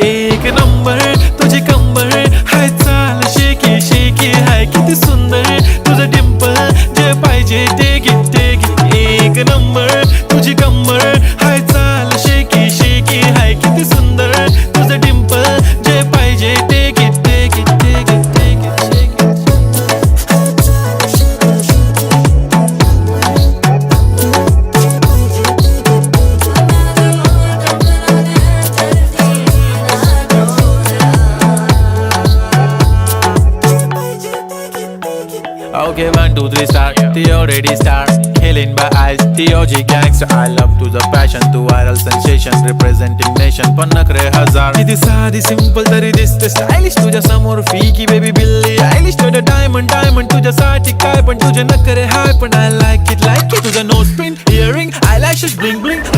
एक नंबर तुझी कंबर हाय चाल शेकी शेकी हाय किती सुंदर तुझं डिंपल जे पाहिजे ते घे एक नंबर तुझी कंबर हाय चाल शेकी शेकी हाय किती सुंदर तुझं डिंपल जे पाहिजे ते घे Okay, 1, 2, 3 start. The already start. Killing by eyes. The OG gangster. I love to the passion, to viral sensation, representing nation. पण नखरे हजार. किती साधी simple तरी दिसते stylish. तुझ्या समोर फीकी baby बिल्ली आयलिश. तुझं diamond तुझ्यासाठी काय पण तुझे नखरे हाय पण I like it. तुझं nose pin, earring, eyelashes bling bling.